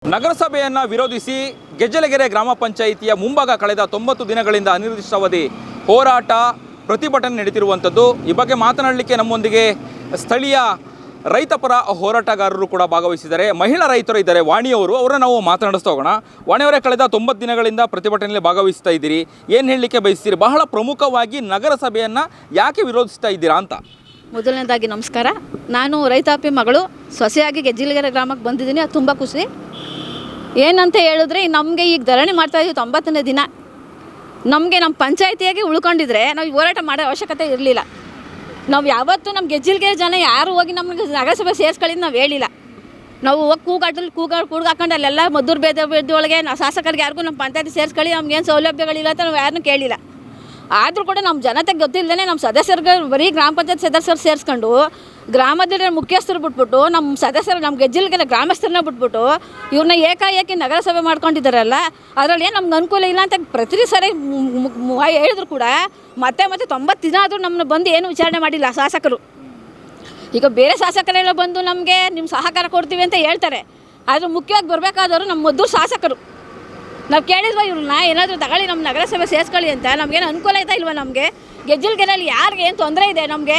ನಗರಸಭೆಯನ್ನು ವಿರೋಧಿಸಿ ಗೆಜ್ಜಲಗೆರೆ ಗ್ರಾಮ ಪಂಚಾಯಿತಿಯ ಮುಂಭಾಗ ಕಳೆದ 90 ದಿನಗಳಿಂದ ಅನಿರ್ದಿಷ್ಟಾವಧಿ ಹೋರಾಟ ಪ್ರತಿಭಟನೆ ನಡೆಯುತ್ತಿರುವಂಥದ್ದು. ಈ ಬಗ್ಗೆ ಮಾತನಾಡಲಿಕ್ಕೆ ನಮ್ಮೊಂದಿಗೆ ಸ್ಥಳೀಯ ರೈತಪರ ಹೋರಾಟಗಾರರು ಕೂಡ ಭಾಗವಹಿಸಿದ್ದಾರೆ. ಮಹಿಳಾ ರೈತರು ಇದ್ದಾರೆ, ವಾಣಿಯವರು. ಅವರನ್ನು ನಾವು ಮಾತನಾಡಿಸ್ತಾ ಹೋಗೋಣ. ವಾಣಿಯವರೇ, ಕಳೆದ 90 ದಿನಗಳಿಂದ ಪ್ರತಿಭಟನೆಯಲ್ಲಿ ಭಾಗವಹಿಸ್ತಾ ಇದ್ದೀರಿ, ಏನು ಹೇಳಲಿಕ್ಕೆ ಬಯಸ್ತೀರಿ? ಬಹಳ ಪ್ರಮುಖವಾಗಿ ನಗರಸಭೆಯನ್ನು ಯಾಕೆ ವಿರೋಧಿಸ್ತಾ ಇದ್ದೀರಾ ಅಂತ. ಮೊದಲನೇದಾಗಿ ನಮಸ್ಕಾರ. ನಾನು ರೈತಾಪಿ ಮಗಳು, ಸೊಸೆಯಾಗಿ ಗೆಜ್ಜಲಗೆರೆ ಗ್ರಾಮಕ್ಕೆ ಬಂದಿದ್ದೀನಿ. ಅದು ತುಂಬ ಖುಷಿ. ಏನಂತ ಹೇಳಿದ್ರೆ, ನಮಗೆ ಈಗ ಧರಣಿ ಮಾಡ್ತಾಯಿದ್ದೀವಿ 90ನೇ ದಿನ. ನಮಗೆ ನಮ್ಮ ಪಂಚಾಯತಿಯಾಗಿ ಉಳ್ಕೊಂಡಿದ್ರೆ ನಾವು ಹೋರಾಟ ಮಾಡೋ ಅವಶ್ಯಕತೆ ಇರಲಿಲ್ಲ. ನಾವು ಯಾವತ್ತೂ ನಮ್ಮ ಗೆಜ್ಜಲಗೆರೆ ಜನ ಯಾರು ಹೋಗಿ ನಮಗೆ ನಗರಸಭೆ ಸೇರಿಸ್ಕೊಳ್ಳಿದ್ದು ನಾವು ಹೇಳಿಲ್ಲ. ನಾವು ಹೋಗಿ ಕೂಗಾಕೊಂಡು ಅಲ್ಲೆಲ್ಲ ಮದ್ದೂರು ಬೇದೊಳಗೆ ನಾವು ಶಾಸಕರಿಗೆ ಯಾರಿಗೂ ನಮ್ಮ ಪಂಚಾಯತಿ ಸೇರಿಸ್ಕೊಳ್ಳಿ, ನಮ್ಗೇನು ಸೌಲಭ್ಯಗಳಿಲ್ಲ ಅಂತ ನಾವು ಯಾರನ್ನೂ ಕೇಳಿಲ್ಲ. ಆದರೂ ಕೂಡ ನಮ್ಮ ಜನತೆಗೆ ಗೊತ್ತಿಲ್ಲದೇ ನಮ್ಮ ಸದಸ್ಯರಿಗೆ ಬರೀ ಗ್ರಾಮ ಪಂಚಾಯತ್ ಸದಸ್ಯರು ಸೇರಿಸ್ಕೊಂಡು ಗ್ರಾಮದ ಮುಖ್ಯಸ್ಥರು ಬಿಟ್ಬಿಟ್ಟು ನಮ್ಮ ಸದಸ್ಯರು ನಮ್ಮ ಗೆಜ್ಜಲಗೆರೆ ಗ್ರಾಮಸ್ಥರನ್ನ ಬಿಟ್ಬಿಟ್ಟು ಇವ್ರನ್ನ ಏಕಾಏಕಿ ನಗರಸಭೆ ಮಾಡ್ಕೊಂಡಿದ್ದಾರಲ್ಲ, ಅದರಲ್ಲಿ ಏನು ನಮ್ಗೆ ಅನುಕೂಲ ಇಲ್ಲ ಅಂತ ಪ್ರತಿ ಸರಿ ಹೇಳಿದ್ರು ಕೂಡ ಮತ್ತೆ 90 ದಿನ ಆದರೂ ನಮ್ಮನ್ನ ಬಂದು ಏನು ವಿಚಾರಣೆ ಮಾಡಿಲ್ಲ ಶಾಸಕರು. ಈಗ ಬೇರೆ ಶಾಸಕರೆಲ್ಲ ಬಂದು ನಮಗೆ ನಿಮ್ಮ ಸಹಕಾರ ಕೊಡ್ತೀವಿ ಅಂತ ಹೇಳ್ತಾರೆ, ಆದರೆ ಮುಖ್ಯವಾಗಿ ಬರಬೇಕಾದವರು ನಮ್ಮ ಮದ್ದೂರು ಶಾಸಕರು. ನಾವು ಕೇಳಿದ್ವ ಇವ್ರನ್ನ ಏನಾದರೂ ತಗೊಳ್ಳಿ ನಮ್ಮ ನಗರಸಭೆ ಸೇರಿಸ್ಕೊಳ್ಳಿ ಅಂತ. ನಮಗೇನು ಅನುಕೂಲ ಐತಾ ಇಲ್ವ? ನಮಗೆ ಗೆಜ್ಜಲಗೆರೆಯಲ್ಲಿ ಯಾರಿಗೆ ಏನು ತೊಂದರೆ ಇದೆ? ನಮಗೆ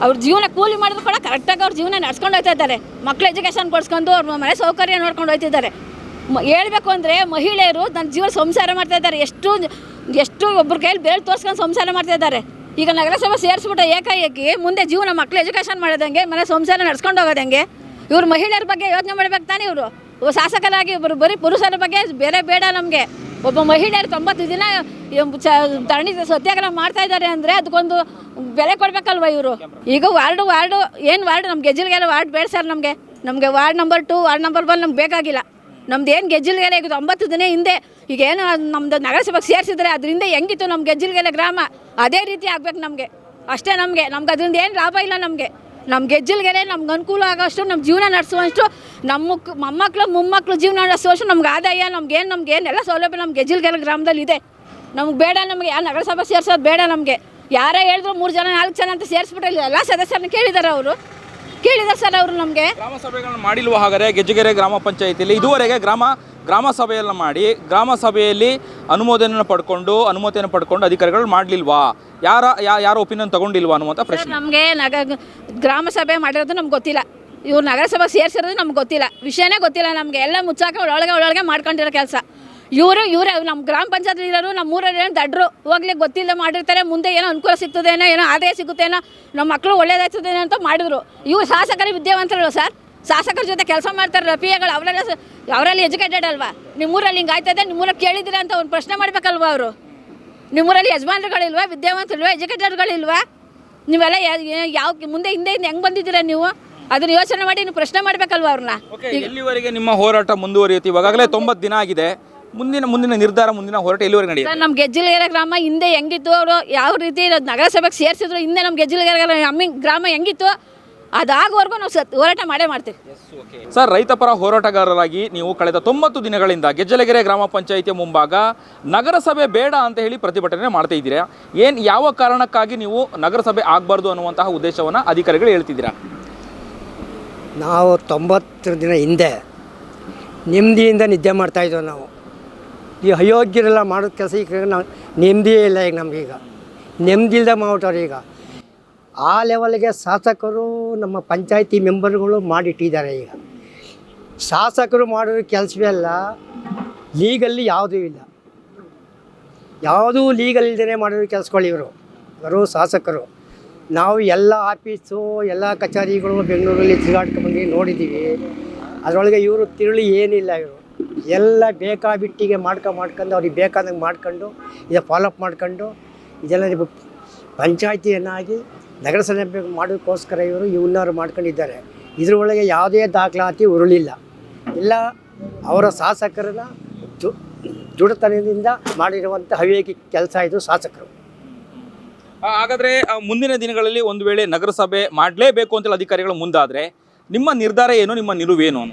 ಅವ್ರ ಜೀವನ ಕೂಲಿ ಮಾಡಿದ್ರು ಕೂಡ ಕರೆಕ್ಟಾಗಿ ಅವ್ರ ಜೀವನ ನಡ್ಸ್ಕೊಂಡು ಹೋಗ್ತಾ ಇದ್ದಾರೆ. ಮಕ್ಳು ಎಜುಕೇಷನ್ ಕೊಡಿಸ್ಕೊಂಡು ಅವ್ರ ಮನೆ ಸೌಕರ್ಯ ನೋಡ್ಕೊಂಡು ಹೋಗ್ತಿದ್ದಾರೆ. ಹೇಳ್ಬೇಕು ಅಂದರೆ ಮಹಿಳೆಯರು ನನ್ನ ಜೀವನ ಸಂಸಾರ ಮಾಡ್ತಾಯಿದ್ದಾರೆ. ಎಷ್ಟು ಒಬ್ಬರ ಕೈಯಲ್ಲಿ ಬೇರೆ ತೋರಿಸ್ಕೊಂಡು ಸಂಸಾರ ಮಾಡ್ತಾಯಿದ್ದಾರೆ. ಈಗ ನಗರಸಭೆ ಸೇರಿಸ್ಬಿಟ್ಟು ಏಕಾಏಕಿ ಮುಂದೆ ಜೀವನ ಮಕ್ಳು ಎಜುಕೇಷನ್ ಮಾಡೋದಂಗೆ, ಮನೆ ಸಂಸಾರ ನಡ್ಸ್ಕೊಂಡು ಹೋಗೋದಂಗೆ. ಇವ್ರು ಮಹಿಳೆಯರ ಬಗ್ಗೆ ಯೋಚನೆ ಮಾಡ್ಬೇಕು ತಾನೇ. ಇವರು ಶಾಸಕರಾಗಿ ಒಬ್ಬರು ಬರೀ ಪುರುಷರ ಬಗ್ಗೆ ಬೇರೆ ಬೇಡ ನಮಗೆ. ಒಬ್ಬ ಮಹಿಳೆಯರು 90 ದಿನ ಧರಣಿ ಸತ್ಯಾಗ್ರಹ ಮಾಡ್ತಾ ಇದ್ದಾರೆ ಅಂದರೆ ಅದಕ್ಕೊಂದು ಬೆಲೆ ಕೊಡಬೇಕಲ್ವ ಇವರು? ಈಗ ವಾರ್ಡು ಏನು ವಾರ್ಡ್ ನಮ್ಮ ಗೆಜ್ಜಲಗೆರೆ ವಾರ್ಡ್ ಬೇಡ ಸರ್. ನಮಗೆ ವಾರ್ಡ್ ನಂಬರ್ 2 ವಾರ್ಡ್ ನಂಬರ್ 1 ನಮ್ಗೆ ಬೇಕಾಗಿಲ್ಲ. ನಮ್ದು ಏನು ಗೆಜ್ಜಲಗೆರೆ ಈಗ 90 ದಿನ ಹಿಂದೆ ಈಗೇನು ನಮ್ಮದು ನಗರಸಭೆಗೆ ಸೇರಿಸಿದ್ರೆ ಅದರಿಂದ ಹೆಂಗಿತ್ತು ನಮ್ಮ ಗೆಜ್ಜಲಗೆರೆ ಗ್ರಾಮ, ಅದೇ ರೀತಿ ಆಗ್ಬೇಕು ನಮಗೆ. ಅಷ್ಟೇ. ನಮ್ಗೆ ಅದರಿಂದ ಏನು ಲಾಭ ಇಲ್ಲ. ನಮ್ಮ ಗೆಜ್ಜಲಗೆರೆ ನಮ್ಗೆ ಅನುಕೂಲ ಆಗೋಷ್ಟು, ನಮ್ಮ ಜೀವನ ನಡೆಸುವಷ್ಟು, ನಮ್ಮ ಮೊಮ್ಮಕ್ಕಳು ಮೊಮ್ಮಕ್ಕಳು ಜೀವನ ನಡೆಸುವಷ್ಟು ನಮ್ಗೆ ಆದಾಯ, ನಮ್ಗೇನು ಎಲ್ಲ ಸೌಲಭ್ಯ ನಮ್ಮ ಗೆಜ್ಜಲಗೆರೆ ಗ್ರಾಮದಲ್ಲಿ ಇದೆ. ನಮ್ಗೆ ಬೇಡ. ನಮಗೆ ಯಾವ ನಗರಸಭೆ ಸೇರಿಸೋದು ಬೇಡ. ನಮಗೆ ಯಾರೇ ಹೇಳಿದ್ರು 3 ಜನ 4 ಜನ ಅಂತ ಸೇರಿಸ್ಬಿಟ್ಟಿಲ್ಲ. ಎಲ್ಲ ಸದಸ್ಯರನ್ನ ಕೇಳಿದ್ದಾರೆ ಸರ್ ಅವರು. ನಮಗೆ ಗ್ರಾಮ ಸಭೆಗಳನ್ನು ಮಾಡಿಲ್ವ? ಹಾಗಾದರೆ ಗೆಜ್ಜಲಗೆರೆ ಗ್ರಾಮ ಪಂಚಾಯಿತಿಯಲ್ಲಿ ಇದುವರೆಗೆ ಗ್ರಾಮ ಸಭೆಯನ್ನು ಮಾಡಿ ಗ್ರಾಮ ಸಭೆಯಲ್ಲಿ ಅನುಮೋದನೆಯನ್ನು ಪಡ್ಕೊಂಡು ಅಧಿಕಾರಿಗಳು ಮಾಡಲಿಲ್ವಾ? ಯಾರ ಒಪಿನಿಯನ್ ತಗೊಂಡಿಲ್ವಾ ಅನ್ನುವಂಥ ಪ್ರಶ್ನೆ. ನಮಗೆ ಗ್ರಾಮ ಸಭೆ ಮಾಡಿರೋದು ನಮ್ಗೆ ಗೊತ್ತಿಲ್ಲ. ಇವ್ರು ನಗರಸಭೆ ಸೇರಿಸಿರೋದು ನಮ್ಗೆ ಗೊತ್ತಿಲ್ಲ. ವಿಷಯನೇ ಗೊತ್ತಿಲ್ಲ ನಮಗೆ. ಎಲ್ಲ ಮುಚ್ಚಾಕ ಒಳಗೆ ಮಾಡ್ಕೊಂಡಿರೋ ಕೆಲಸ ಇವರೇ. ನಮ್ಮ ಗ್ರಾಮ ಪಂಚಾಯತ್ ಇರೋರು ನಮ್ಮ ಊರಲ್ಲಿ ಏನು ದಡ್ರು ಹೋಗ್ಲಿಕ್ಕೆ ಗೊತ್ತಿಲ್ಲ ಮಾಡಿರ್ತಾರೆ. ಮುಂದೆ ಏನೋ ಅನುಕೂಲ ಸಿಗ್ತದೇನೋ, ಏನೋ ಆದಾಯ ಸಿಗುತ್ತೇನೋ, ನಮ್ಮ ಮಕ್ಕಳು ಒಳ್ಳೇದಾಗ್ತದೇನೋ ಅಂತ ಮಾಡಿದ್ರು. ಇವ್ರು ಶಾಸಕರೇ ವಿದ್ಯಾವಂತರಲ್ವ ಸರ್? ಶಾಸಕರ ಜೊತೆ ಕೆಲಸ ಮಾಡ್ತಾರಲ್ಲ ಪಿ.ಎಗಳು, ಅವರಲ್ಲಿ ಎಜುಕೇಟೆಡ್ ಅಲ್ವಾ? ನಿಮ್ಮೂರಲ್ಲಿ ಹಿಂಗೆ ಆಯ್ತದೆ, ನಿಮ್ಮೂರಲ್ಲಿ ಕೇಳಿದ್ದೀರಾ ಅಂತ ಒಂದು ಪ್ರಶ್ನೆ ಮಾಡಬೇಕಲ್ವ ಅವರು? ನಿಮ್ಮೂರಲ್ಲಿ ಯಜಮಾನರುಗಳಿಲ್ವಾ? ವಿದ್ಯಾವಂತರಿಲ್ವಾ? ಎಜುಕೇಟೆಡ್ಗಳಿಲ್ವಾ? ನೀವೆಲ್ಲ ಮುಂದೆ ಹಿಂದೆ ಹೆಂಗೆ ಬಂದಿದ್ದೀರಾ ನೀವು? ಅದನ್ನ ಯೋಚನೆ ಮಾಡಿ ನೀವು ಪ್ರಶ್ನೆ ಮಾಡಬೇಕಲ್ವ ಅವ್ರನ್ನ. ಎಲ್ಲಿವರೆಗೆ ನಿಮ್ಮ ಹೋರಾಟ ಮುಂದುವರಿಯುತ್ತೆ? ಇವಾಗಲೇ 90 ದಿನ ಆಗಿದೆ. ಮುಂದಿನ ನಿರ್ಧಾರ, ಮುಂದಿನ ಹೋರಾಟ ಎಲ್ಲಿವರೆಗೆ ನಡೆಯುತ್ತೆ? ನಮ್ಮ ಗೆಜ್ಜಲಗೆರೆ ಗ್ರಾಮ ಹಿಂದೆ ಹೆಂಗಿತ್ತು, ಅವರು ಯಾವ ರೀತಿ ನಗರಸಭೆಗೆ ಸೇರಿಸಿದ್ರು, ಹಿಂದೆ ನಮ್ಮ ಗೆಜ್ಜಲಗೆರೆ ಗ್ರಾಮ ಹೆಂಗಿತ್ತು ಅದಾಗುವವರೆಗೂ ನಾವು ಹೋರಾಟ ಮಾಡ್ತೀವಿ ಸರ್. ರೈತಪರ ಹೋರಾಟಗಾರರಾಗಿ ನೀವು ಕಳೆದ 90 ದಿನಗಳಿಂದ ಗೆಜ್ಜಲಗೆರೆ ಗ್ರಾಮ ಪಂಚಾಯಿತಿಯ ಮುಂಭಾಗ ನಗರಸಭೆ ಬೇಡ ಅಂತ ಹೇಳಿ ಪ್ರತಿಭಟನೆ ಮಾಡ್ತಾ ಇದ್ದೀರಾ. ಯಾವ ಕಾರಣಕ್ಕಾಗಿ ನೀವು ನಗರಸಭೆ ಆಗಬಾರ್ದು ಅನ್ನುವಂತಹ ಉದ್ದೇಶವನ್ನು ಅಧಿಕಾರಿಗಳು ಹೇಳ್ತಿದ್ದೀರಾ? ನಾವು 90 ದಿನ ಹಿಂದೆ ನೆಮ್ಮದಿಯಿಂದ ನಿದ್ದೆ ಮಾಡ್ತಾಯಿದ್ದೋ. ನಾವು ಈ ಅಯೋಗ್ಯರೆಲ್ಲ ಮಾಡೋದು ಕೆಲಸ ಈಗ ನಾವು ನೆಮ್ಮದಿಯೇ ಇಲ್ಲ. ಈಗ ನಮಗೀಗ ನೆಮ್ಮದಿ ಇಲ್ಲದೆ ಮಾಡ್ಬಿಟ್ಟವ್ರು. ಈಗ ಆ ಲೆವೆಲ್ಗೆ ಶಾಸಕರು ನಮ್ಮ ಪಂಚಾಯತಿ ಮೆಂಬರ್ಗಳು ಮಾಡಿಟ್ಟಿದ್ದಾರೆ. ಈಗ ಶಾಸಕರು ಮಾಡೋದು ಕೆಲಸವೇ ಅಲ್ಲ. ಲೀಗಲ್ಲಿ ಯಾವುದೂ ಇಲ್ಲ. ಯಾವುದೂ ಲೀಗಲ್ ಇಲ್ಲದೇ ಮಾಡೋದು ಕೆಲಸಗಳು ಇವರು ಶಾಸಕರು. ನಾವು ಎಲ್ಲ ಆಫೀಸು, ಎಲ್ಲ ಕಚೇರಿಗಳು ಬೆಂಗಳೂರಲ್ಲಿ ತಿರುಗಾಡ್ಕೊಂಡು ನೋಡಿದ್ದೀವಿ. ಅದರೊಳಗೆ ಇವರು ತಿರುಳಿ ಏನಿಲ್ಲ. ಇವರು ಎಲ್ಲ ಬೇಕಾಬಿಟ್ಟಿಗೆ ಮಾಡ್ಕೊಂಡು ಅವ್ರಿಗೆ ಬೇಕಾದಂಗೆ ಮಾಡ್ಕೊಂಡು ಇದು ಫಾಲೋಅಪ್ ಮಾಡ್ಕೊಂಡು ಇದೆಲ್ಲ ಪಂಚಾಯತಿಯನ್ನಾಗಿ ನಗರಸಭೆ ಮಾಡೋದಕ್ಕೋಸ್ಕರ ಇವನ್ನವರು ಮಾಡ್ಕೊಂಡಿದ್ದಾರೆ. ಇದರೊಳಗೆ ಯಾವುದೇ ದಾಖಲಾತಿ ಉರುಳಿಲ್ಲ. ಎಲ್ಲ ಅವರ ಶಾಸಕರನ್ನ ದುಡತನದಿಂದ ಮಾಡಿರುವಂಥ ಹವ್ಯಾಕಿ ಕೆಲಸ ಇದು ಶಾಸಕರು. ಹಾಗಾದರೆ ಮುಂದಿನ ದಿನಗಳಲ್ಲಿ ಒಂದು ವೇಳೆ ನಗರಸಭೆ ಮಾಡಲೇಬೇಕು ಅಂತೇಳಿ ಅಧಿಕಾರಿಗಳು ಮುಂದಾದರೆ ನಿಮ್ಮ ನಿರ್ಧಾರ ಏನು, ನಿಮ್ಮ ನಿಲುವೇನು?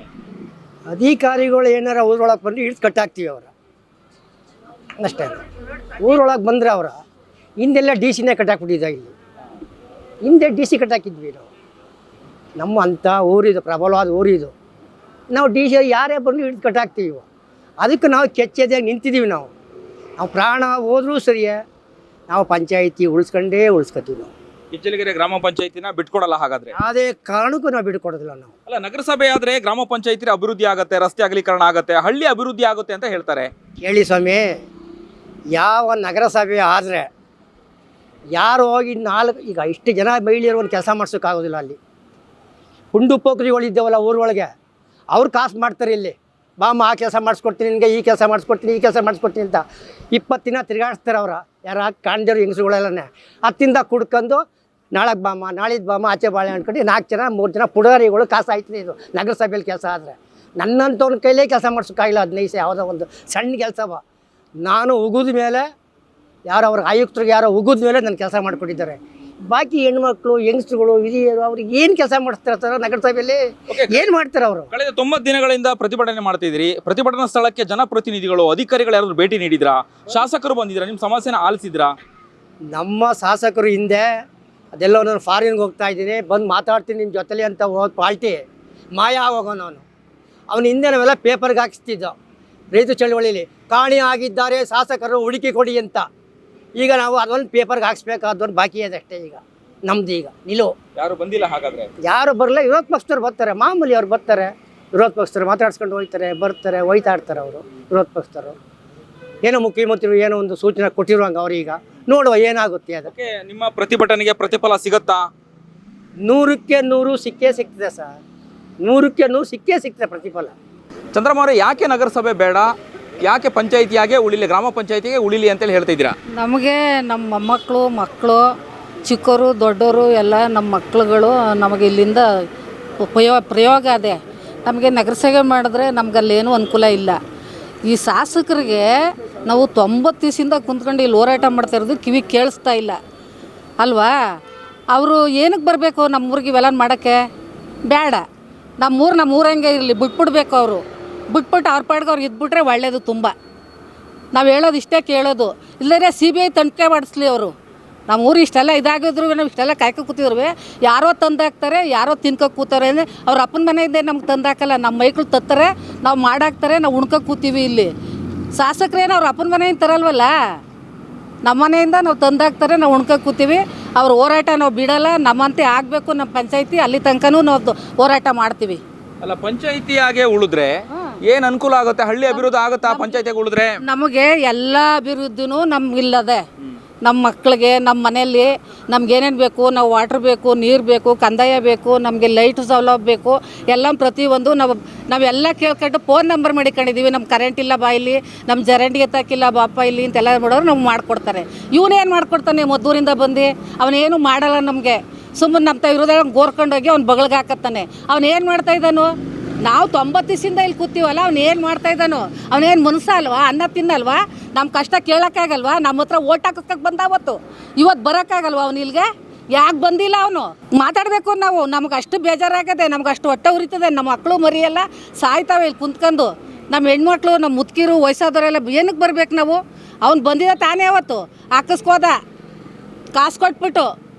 ಅಧಿಕಾರಿಗಳು ಏನಾರ ಊರೊಳಗೆ ಬಂದು ಹಿಡಿದು ಕಟ್ಟಾಕ್ತೀವಿ ಅವರ ಅಷ್ಟೇ. ಊರೊಳಗೆ ಬಂದರೆ ಅವರ ಹಿಂದೆಲ್ಲ DC ಕಟ್ಟಾಕ್ಬಿಟ್ಟಿದ್ದ. ಇಲ್ಲಿ ಹಿಂದೆ DC ಕಟ್ಟಾಕಿದ್ವಿ ನಾವು. ನಮ್ಮ ಅಂಥ ಊರಿದು, ಪ್ರಬಲವಾದ ಊರಿದು. ನಾವು ಡಿ ಸಿ ಯಾರೇ ಬಂದು ಹಿಡಿದು ಕಟ್ಟಾಕ್ತೀವಿ. ಅದಕ್ಕೆ ನಾವು ಕೆಚ್ಚೆದಾಗಿ ನಿಂತಿದ್ದೀವಿ. ನಾವು ಪ್ರಾಣ ಹೋದ್ರೂ ಸರಿಯೇ ನಾವು ಪಂಚಾಯಿತಿ ಉಳಿಸ್ಕೊತೀವಿ. ನಾವು ಗೆಜ್ಜಲಗೆರೆ ಗ್ರಾಮ ಪಂಚಾಯತಿನ ಬಿಟ್ಕೊಡಲ್ಲ ಹಾಗಾದ್ರೆ? ಯಾವುದೇ ಕಾರಣಕ್ಕೂ ನಾವು ಬಿಟ್ಕೊಡೋದಿಲ್ಲ. ನಾವು ಅಲ್ಲ, ನಗರಸಭೆ ಆದ್ರೆ ಗ್ರಾಮ ಪಂಚಾಯತಿ ಅಭಿವೃದ್ಧಿ ಆಗುತ್ತೆ, ರಸ್ತೆ ಅಗಲೀಕರಣ ಆಗುತ್ತೆ, ಹಳ್ಳಿ ಅಭಿವೃದ್ಧಿ ಆಗುತ್ತೆ ಅಂತ ಹೇಳ್ತಾರೆ. ಕೇಳಿ ಸ್ವಾಮಿ, ಯಾವ ನಗರಸಭೆ ಆದರೆ ಯಾರು ಹೋಗಿ ಈಗ ಇಷ್ಟು ಜನ ಮಹಿಳೆಯರು ಒಂದು ಕೆಲಸ ಮಾಡ್ಸೋಕ್ಕಾಗೋದಿಲ್ಲ. ಅಲ್ಲಿ ಹುಂಡು ಪೋಖ್ರಿಗಳಿದ್ದಾವಲ್ಲ ಊರೊಳಗೆ, ಅವ್ರು ಕಾಸು ಮಾಡ್ತಾರೆ. ಇಲ್ಲಿ ಬಾಮ್ಮ ಆ ಕೆಲಸ ಮಾಡಿಸ್ಕೊಡ್ತೀನಿ, ನಿನಗೆ ಈ ಕೆಲಸ ಮಾಡಿಸ್ಕೊಡ್ತೀನಿ, ಈ ಕೆಲಸ ಮಾಡಿಸ್ಕೊಡ್ತೀನಿ ಅಂತ 20 ದಿನ ತಿರುಗಾಡಿಸ್ತಾರೆ. ಯಾರ ಕಾಣ್ದಿರೋ ಹೆಂಗಸುಗಳೆಲ್ಲನೇ 10 ದಿನ ಕುಡ್ಕೊಂಡು ನಾಳೆಗೆ ಬಾಮ್ಮ, ನಾಳಿದ್ದು ಬಾಮ್ಮ, ಆಚೆ ಬಾಳೆ ಅಂದ್ಕೊಂಡು 4 ಜನ 3 ಜನ ಪುಡಾರಿಗಳು ಕಾಸು ಆಯ್ತದೆ. ಇದು ನಗರಸಭೆಯಲ್ಲಿ ಕೆಲಸ ಆದರೆ ನನ್ನಂಥವ್ರ ಕೈಲೇ ಕೆಲಸ ಮಾಡಿಸೋಕ್ಕಾಗಿಲ್ಲ. 15 ಯಾವುದೋ ಒಂದು ಸಣ್ಣ ಕೆಲಸವ ನಾನು ಉಗಿದ ಮೇಲೆ, ಅವ್ರ ಆಯುಕ್ತರಿಗೆ ಯಾರೋ ಉಗಿದ ಮೇಲೆ ನನ್ನ ಕೆಲಸ ಮಾಡಿಕೊಟ್ಟಿದ್ದಾರೆ. ಬಾಕಿ ಹೆಣ್ಮಕ್ಳು ಹೆಂಗಸ್ರುಗಳು ಹಿರಿಯರು ಅವ್ರಿಗೆ ಏನು ಕೆಲಸ ಮಾಡಿಸ್ತಿರ್ತಾರೋ ನಗರಸಭೆಯಲ್ಲಿ, ಏನು ಮಾಡ್ತಾರೆ ಅವರು? ಕಳೆದ 90 ದಿನಗಳಿಂದ ಪ್ರತಿಭಟನೆ ಮಾಡ್ತಿದ್ರಿ. ಪ್ರತಿಭಟನಾ ಸ್ಥಳಕ್ಕೆ ಜನಪ್ರತಿನಿಧಿಗಳು, ಅಧಿಕಾರಿಗಳು ಯಾರಾದ್ರು ಭೇಟಿ ನೀಡಿದ್ರಾ? ಶಾಸಕರು ಬಂದಿದ್ರಾ? ನಿಮ್ಮ ಸಮಸ್ಯೆನ ಆಲಿಸಿದ್ರಾ? ನಮ್ಮ ಶಾಸಕರು ಹಿಂದೆ ಅದೆಲ್ಲ ನಾನು ಫಾರಿನ್ಗೆ ಹೋಗ್ತಾ ಇದ್ದೀನಿ, ಬಂದು ಮಾತಾಡ್ತೀನಿ ನಿಮ್ಮ ಜೊತೆಲಿ ಅಂತ ಹೋಗಿ ಪಾಲ್ಟಿ ಮಾಯ ಹೋಗೋನು ಅವನು ಹಿಂದೆ ನಾವೆಲ್ಲ ಪೇಪರ್ಗೆ ಹಾಕಿಸ್ತಿದ್ದೋ. ರೈತ ಚಳವಳಿಲಿ ಕಾಣೆ ಆಗಿದ್ದಾರೆ ಶಾಸಕರು ಹುಡುಕಿ ಕೊಡಿ ಅಂತ. ಈಗ ನಾವು ಅದೊಂದು ಪೇಪರ್ಗೆ ಹಾಕ್ಸ್ಬೇಕಾದೊಂದು ಬಾಕಿ ಇದೆ ಅಷ್ಟೇ. ಈಗ ನಮ್ದು ಈಗ ನಿಲುವು. ಯಾರು ಬಂದಿಲ್ಲ ಹಾಗಾದ್ರೆ? ಯಾರು ಬರಲ್ಲ. ವಿರೋಧ ಪಕ್ಷದವ್ರು ಬರ್ತಾರೆ, ಮಾಮೂಲಿ ಅವ್ರು ಬರ್ತಾರೆ. ವಿರೋಧ ಪಕ್ಷದವ್ರು ಮಾತಾಡ್ಸ್ಕೊಂಡು ಹೋಗ್ತಾರೆ, ಬರ್ತಾರೆ, ಹೋಯ್ತಾಡ್ತಾರೆ ಅವರು ವಿರೋಧ ಪಕ್ಷದವರು. ಏನೋ ಮುಖ್ಯಮಂತ್ರಿಗಳು ಏನೋ ಒಂದು ಸೂಚನೆ ಕೊಟ್ಟಿರುವಂಗೆ ಅವ್ರೀಗ ನೋಡುವ ಏನಾಗುತ್ತೆ. ಅದಕ್ಕೆ ನಿಮ್ಮ ಪ್ರತಿಭಟನೆಗೆ ಪ್ರತಿಫಲ ಸಿಗುತ್ತಾ? 100ಕ್ಕೆ 100 ಸಿಕ್ಕೇ ಸಿಗ್ತದೆ ಸರ್. 100ಕ್ಕೆ 100 ಸಿಕ್ಕೇ ಸಿಗ್ತದೆ ಪ್ರತಿಫಲ. ಚಂದ್ರಮ್ಮ ಅವರೇ, ಯಾಕೆ ನಗರಸಭೆ ಬೇಡ, ಯಾಕೆ ಪಂಚಾಯಿತಿಯಾಗೆ ಉಳಿಲಿ, ಗ್ರಾಮ ಪಂಚಾಯಿತಿಗೆ ಉಳಿಲಿ ಅಂತೇಳಿ ಹೇಳ್ತಾ ಇದ್ದೀರಾ? ನಮಗೆ ನಮ್ಮ ಮಕ್ಕಳು ಚಿಕ್ಕವರು ದೊಡ್ಡವರು ಎಲ್ಲ ನಮ್ಮ ಮಕ್ಕಳುಗಳು ನಮಗೆ ಇಲ್ಲಿಂದ ಪ್ರಯೋಗ ಅದೇ. ನಮಗೆ ನಗರಸಭೆ ಮಾಡಿದ್ರೆ ನಮಗಲ್ಲೇನೂ ಅನುಕೂಲ ಇಲ್ಲ. ಈ ಶಾಸಕರಿಗೆ ನಾವು 90 ದಿವಸದಿಂದ ಕುಂತ್ಕೊಂಡು ಇಲ್ಲಿ ಹೋರಾಟ ಮಾಡ್ತಾ ಇರೋದು ಕಿವಿ ಕೇಳಿಸ್ತಾ ಇಲ್ಲ ಅಲ್ವಾ? ಅವರು ಏನಕ್ಕೆ ಬರಬೇಕು ನಮ್ಮೂರಿಗೆ ಇವೆಲ್ಲ ಮಾಡೋಕ್ಕೆ? ಬೇಡ. ನಮ್ಮೂರಂಗೆ ಇರಲಿ, ಬಿಟ್ಬಿಡ್ಬೇಕು. ಅವರು ಬಿಟ್ಬಿಟ್ಟು ಅವ್ರ ಪಾಡ್ಗೆ ಅವ್ರು ಇದ್ಬಿಟ್ರೆ ಒಳ್ಳೆಯದು. ತುಂಬ ನಾವು ಹೇಳೋದು ಇಷ್ಟೇ ಕೇಳೋದು. ಇಲ್ಲದೇ CBI ತನಿಖೆ ಮಾಡಿಸ್ಲಿ ಅವರು. ನಮ್ಮ ಊರು ಇಷ್ಟೆಲ್ಲ ಇದಾಗಿದ್ರು, ನಾವು ಇಷ್ಟೆಲ್ಲ ಕಾಯ್ಕೊ ಕೂತಿದ್ರು, ಯಾರೋ ತಂದಾಕ್ತಾರೆ, ಯಾರೋ ತಿನ್ಕೊ ಕೂತಾರೆ ಅಂದರೆ ಅವ್ರ ಅಪ್ಪನ ಮನೆಯಿಂದ ನಮ್ಗೆ ತಂದಾಕಲ್ಲ. ನಮ್ಮ ಮೈಗಳು ತತ್ತಾರೆ, ನಾವು ಮಾಡಾಕ್ತಾರೆ, ನಾವು ಉಣ್ಕೊ ಕೂತೀವಿ. ಇಲ್ಲಿ ಶಾಸಕರೇನು ಅವ್ರ ಅಪ್ಪನ ಮನೆಯಿಂದ ತರಲ್ವಲ್ಲ, ನಮ್ಮ ಮನೆಯಿಂದ ನಾವು ತಂದಾಕ್ತಾರೆ, ನಾವು ಉಣ್ಕೊ ಕೂತೀವಿ. ಅವ್ರ ಹೋರಾಟ ನಾವು ಬಿಡಲ್ಲ. ನಮ್ಮಂತೆ ಆಗಬೇಕು ನಮ್ಮ ಪಂಚಾಯಿತಿ, ಅಲ್ಲಿ ತನಕನೂ ನಾವು ಹೋರಾಟ ಮಾಡ್ತೀವಿ. ಅಲ್ಲ, ಪಂಚಾಯಿತಿಯಾಗೆ ಉಳಿದ್ರೆ ಏನು ಅನುಕೂಲ ಆಗುತ್ತೆ? ಹಳ್ಳಿ ಅಭಿವೃದ್ಧಿ ಆಗುತ್ತಾ ಪಂಚಾಯಿತಿಯಾಗಿ ಉಳಿದ್ರೆ? ನಮಗೆ ಎಲ್ಲ ಅಭಿವೃದ್ಧಿನೂ ನಮಗಿಲ್ಲದೆ, ನಮ್ಮ ಮಕ್ಕಳಿಗೆ, ನಮ್ಮ ಮನೆಯಲ್ಲಿ ನಮ್ಗೇನೇನು ಬೇಕು, ನಾವು ವಾಟ್ರ್ ಬೇಕು, ನೀರು ಬೇಕು, ಕಂದಾಯ ಬೇಕು, ನಮಗೆ ಲೈಟ್ ಸೌಲಭ್ಯ ಬೇಕು, ಎಲ್ಲ ಪ್ರತಿಯೊಂದು ನಾವೆಲ್ಲ ಕೇಳ್ಕೊಂಡು ಫೋನ್ ನಂಬರ್ ಮಾಡಿಕೊಂಡಿದ್ದೀವಿ. ನಮ್ಮ ಕರೆಂಟ್ ಇಲ್ಲ ಬಾ ಇಲ್ಲಿ, ನಮ್ಮ ಜರಂಡಿ ಎತ್ತಾಕಿಲ್ಲ ಬಾಪ ಇಲ್ಲಿ ಅಂತೆಲ್ಲ ಮಾಡೋರು ನಮ್ಗೆ ಮಾಡಿಕೊಡ್ತಾರೆ. ಇವನೇನು ಮಾಡ್ಕೊಡ್ತಾನೆ ಮದ್ದೂರಿಂದ ಬಂದು? ಅವನೇನು ಮಾಡಲ್ಲ ನಮಗೆ. ಸುಮ್ಮನೆ ನಮ್ಮ ಇರೋದಾಗ ಗೋರ್ಕೊಂಡೋಗಿ ಅವ್ನು ಬಗಳ್ಗೆ ಹಾಕತ್ತಾನೆ. ಅವನೇನು ಮಾಡ್ತಾ ಇದ್ದಾನು? ನಾವು 90 ದಿವಸದಿಂದ ಇಲ್ಲಿ ಕೂತೀವಲ್ಲ, ಅವ್ನೇನು ಮಾಡ್ತಾ ಇದ್ದಾನು? ಅವನೇನು ಮನುಷ್ಯ ಅಲ್ವಾ? ಅನ್ನ ತಿನ್ನಲ್ವಾ? ನಮ್ಮ ಕಷ್ಟ ಕೇಳೋಕ್ಕಾಗಲ್ವಾ? ನಮ್ಮ ಹತ್ರ ಓಟ್ ಹಾಕೋಕ್ಕೆ ಬಂದಾವತ್ತು, ಇವತ್ತು ಬರೋಕ್ಕಾಗಲ್ವ ಅವ್ನು ಇಲ್ಲಿಗೆ? ಯಾಕೆ ಬಂದಿಲ್ಲ ಅವನು? ಮಾತಾಡಬೇಕು ನಾವು. ನಮ್ಗೆ ಅಷ್ಟು ಬೇಜಾರಾಗದೆ, ನಮ್ಗೆ ಅಷ್ಟು ಹೊಟ್ಟೆ ಉರಿತದೆ. ನಮ್ಮ ಮಕ್ಕಳು ಮರಿಯೆಲ್ಲ ಸಾಯ್ತಾವೆ ಇಲ್ಲಿ ಕುಂತ್ಕೊಂಡು. ನಮ್ಮ ಹೆಣ್ಮಕ್ಳು, ನಮ್ಮ ಮುದುಕಿರು, ವಯಸ್ಸಾದವರೆಲ್ಲ ಏನಕ್ಕೆ ಬರ್ಬೇಕು ನಾವು? ಅವ್ನು ಬಂದಿದ್ದ ತಾನೇ ಅವತ್ತು ಹಾಕಿಸ್ಕೋದ ಕಾಸು ಕೊಟ್ಬಿಟ್ಟು.